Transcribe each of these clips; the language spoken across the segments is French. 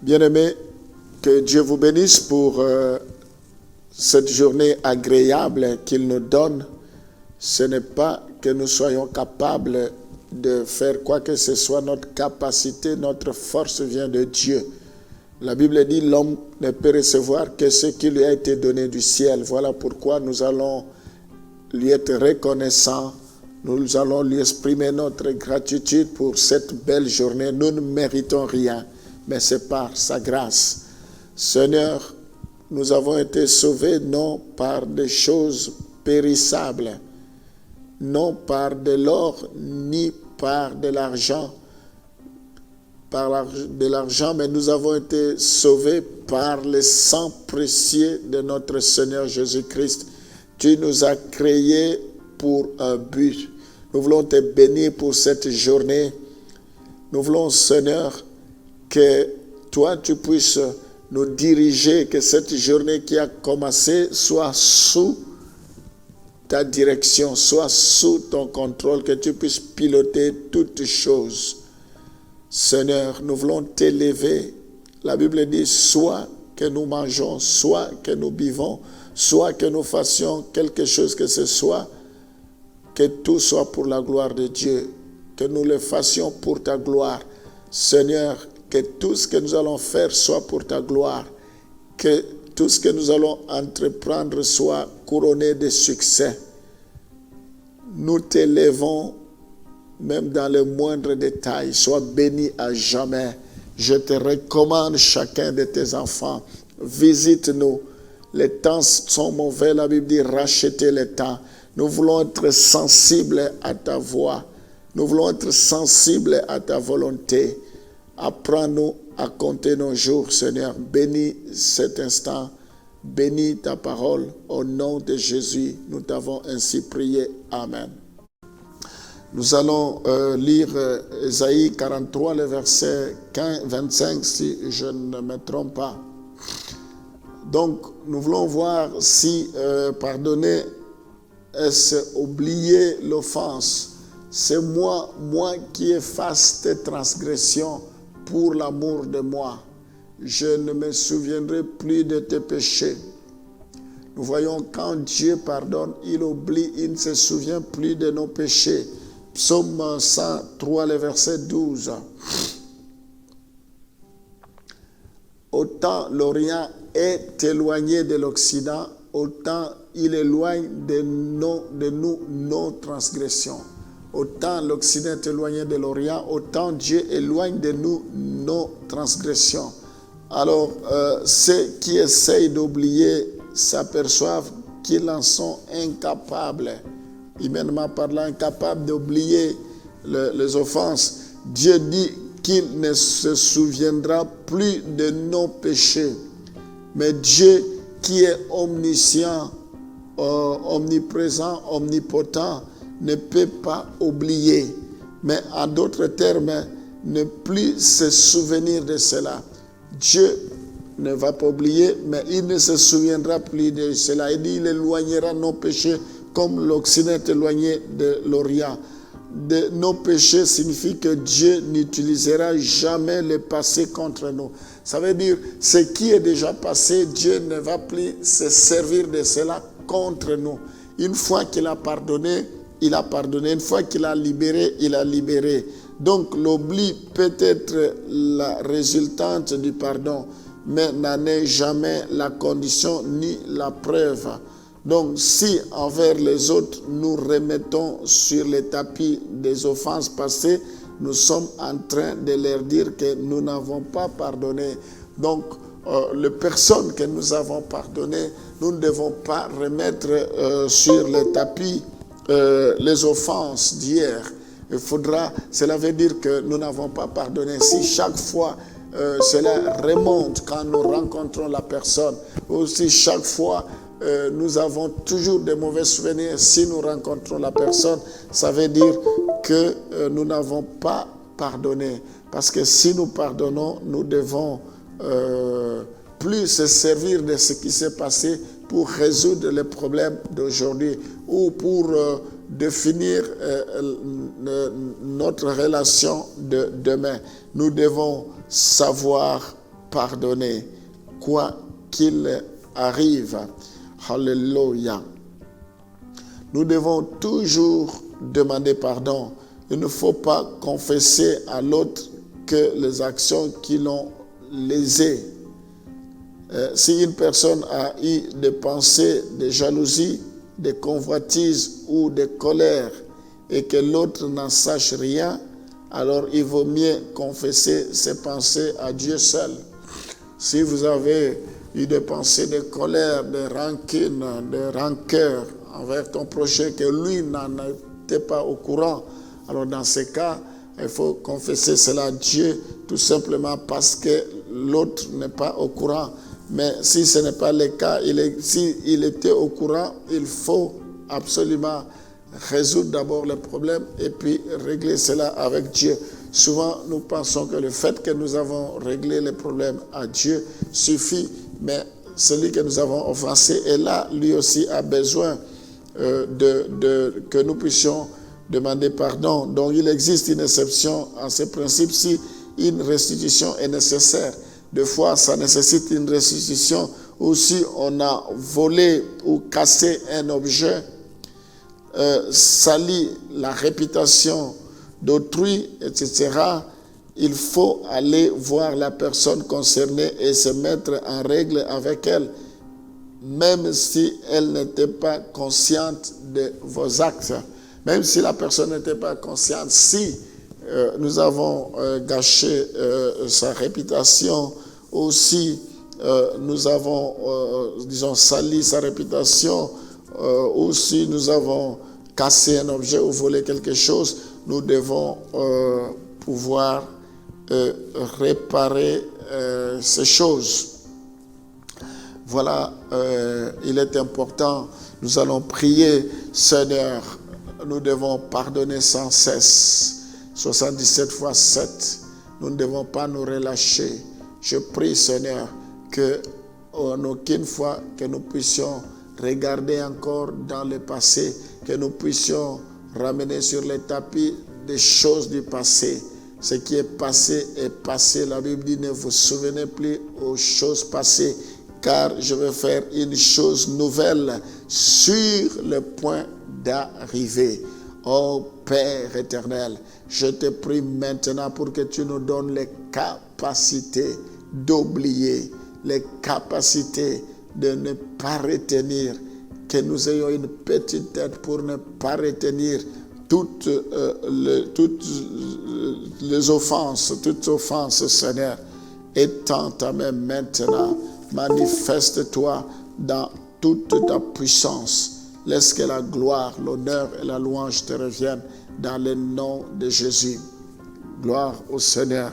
Bien-aimés, que Dieu vous bénisse pour cette journée agréable qu'il nous donne. Ce n'est pas que nous soyons capables de faire quoi que ce soit. Notre capacité, notre force vient de Dieu. La Bible dit l'homme ne peut recevoir que ce qui lui a été donné du ciel. Voilà pourquoi nous allons lui être reconnaissants. Nous allons lui exprimer notre gratitude pour cette belle journée. Nous ne méritons rien, mais c'est par sa grâce. Seigneur, nous avons été sauvés non par des choses périssables, non par de l'or ni par de l'argent, mais nous avons été sauvés par le sang précieux de notre Seigneur Jésus-Christ. Tu nous as créés pour un but. Nous voulons te bénir pour cette journée. Nous voulons, Seigneur, que toi, tu puisses nous diriger, que cette journée qui a commencé soit sous ta direction, soit sous ton contrôle, que tu puisses piloter toutes choses. Seigneur, nous voulons t'élever. La Bible dit, soit que nous mangeons, soit que nous buvons, soit que nous fassions quelque chose que ce soit, que tout soit pour la gloire de Dieu, que nous le fassions pour ta gloire. Seigneur, que tout ce que nous allons faire soit pour ta gloire, que tout ce que nous allons entreprendre soit couronné de succès. Nous t'élevons, même dans les moindres détails. Sois béni à jamais. Je te recommande chacun de tes enfants. Visite-nous. Les temps sont mauvais. La Bible dit racheter les temps. Nous voulons être sensibles à ta voix. Nous voulons être sensibles à ta volonté. Apprends-nous à compter nos jours, Seigneur. Bénis cet instant. Bénis ta parole. Au nom de Jésus, nous t'avons ainsi prié. Amen. Nous allons lire Ésaïe 43, le verset 25, si je ne me trompe pas. Donc, nous voulons voir si pardonner, est-ce oublier l'offense. C'est moi qui efface tes transgressions pour l'amour de moi. Je ne me souviendrai plus de tes péchés. Nous voyons quand Dieu pardonne, il oublie, il ne se souvient plus de nos péchés. Psaume 103, le verset 12. Autant l'Orient est éloigné de l'Occident, autant il éloigne de nous nos transgressions. Autant l'Occident est éloigné de l'Orient, autant Dieu éloigne de nous nos transgressions. Alors, ceux qui essayent d'oublier s'aperçoivent qu'ils en sont incapables. Humainement parlant, incapables d'oublier les offenses. Dieu dit qu'il ne se souviendra plus de nos péchés. Mais Dieu qui est omniscient, omniprésent, omnipotent, ne peut pas oublier. Mais en d'autres termes, ne plus se souvenir de cela. Dieu ne va pas oublier, mais il ne se souviendra plus de cela. Il dit, il éloignera nos péchés comme l'Occident est éloigné de l'Orient. De nos péchés signifie que Dieu n'utilisera jamais le passé contre nous. Ça veut dire, ce qui est déjà passé, Dieu ne va plus se servir de cela contre nous. Une fois qu'il a pardonné, il a pardonné. Une fois qu'il a libéré, il a libéré. Donc l'oubli peut être la résultante du pardon, mais n'en est jamais la condition ni la preuve. Donc si envers les autres nous remettons sur le tapis des offenses passées, nous sommes en train de leur dire que nous n'avons pas pardonné. Donc les personnes que nous avons pardonnées, nous ne devons pas remettre sur le tapis les offenses d'hier. Cela veut dire que nous n'avons pas pardonné. Si chaque fois cela remonte quand nous rencontrons la personne, ou si chaque fois nous avons toujours de mauvais souvenirs, si nous rencontrons la personne, ça veut dire que nous n'avons pas pardonné. Parce que si nous pardonnons, nous devons plus se servir de ce qui s'est passé pour résoudre les problèmes d'aujourd'hui ou pour définir notre relation de demain. Nous devons savoir pardonner, quoi qu'il arrive. Alléluia. Nous devons toujours demander pardon. Il ne faut pas confesser à l'autre que les actions qui l'ont lésé. Si une personne a eu des pensées de jalousie, de convoitise ou de colère et que l'autre n'en sache rien, alors il vaut mieux confesser ses pensées à Dieu seul. Si vous avez eu des pensées de colère, de rancune, de rancœur envers ton prochain, que lui n'en était pas au courant, alors dans ces cas, il faut confesser cela à Dieu, tout simplement parce que l'autre n'est pas au courant. Mais si ce n'est pas le cas, s'il était au courant, il faut absolument résoudre d'abord le problème et puis régler cela avec Dieu. Souvent, nous pensons que le fait que nous avons réglé les problèmes à Dieu suffit, mais celui que nous avons offensé est là, lui aussi a besoin que nous puissions demander pardon. Donc, il existe une exception à ce principe si une restitution est nécessaire. Des fois, ça nécessite une restitution ou si on a volé ou cassé un objet, sali la réputation d'autrui, etc., il faut aller voir la personne concernée et se mettre en règle avec elle, même si elle n'était pas consciente de vos actes. Même si la personne n'était pas consciente, si nous avons gâché sa réputation, ou si nous avons, sali sa réputation, ou si nous avons cassé un objet ou volé quelque chose, nous devons pouvoir réparer ces choses. Voilà, il est important, nous allons prier, Seigneur, nous devons pardonner sans cesse, 77 fois 7, nous ne devons pas nous relâcher. Je prie, Seigneur, que en aucune fois que nous puissions regarder encore dans le passé, que nous puissions ramener sur le tapis des choses du passé. Ce qui est passé est passé. La Bible dit, ne vous souvenez plus aux choses passées, car je vais faire une chose nouvelle sur le point d'arriver. Ô Père éternel, je te prie maintenant pour que tu nous donnes les capacités d'oublier, les capacités de ne pas retenir, que nous ayons une petite tête pour ne pas retenir toutes les offenses, Seigneur. Étends ta main maintenant, manifeste-toi dans toute ta puissance. Laisse que la gloire, l'honneur et la louange te reviennent dans le nom de Jésus. Gloire au Seigneur.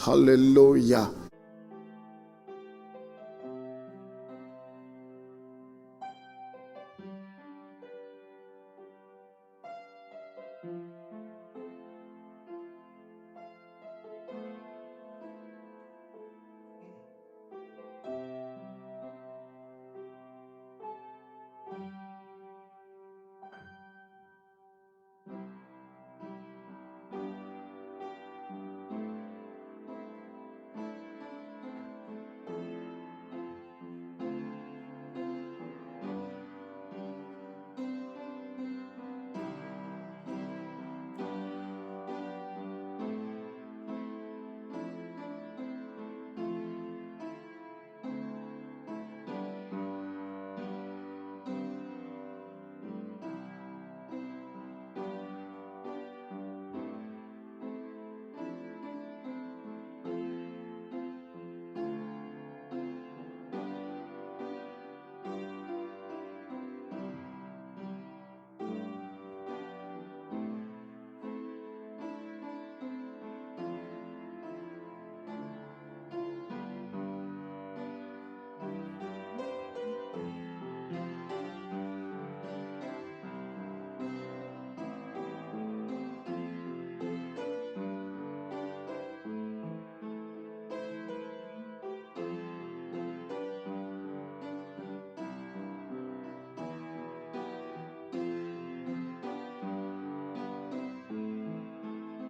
Alléluia.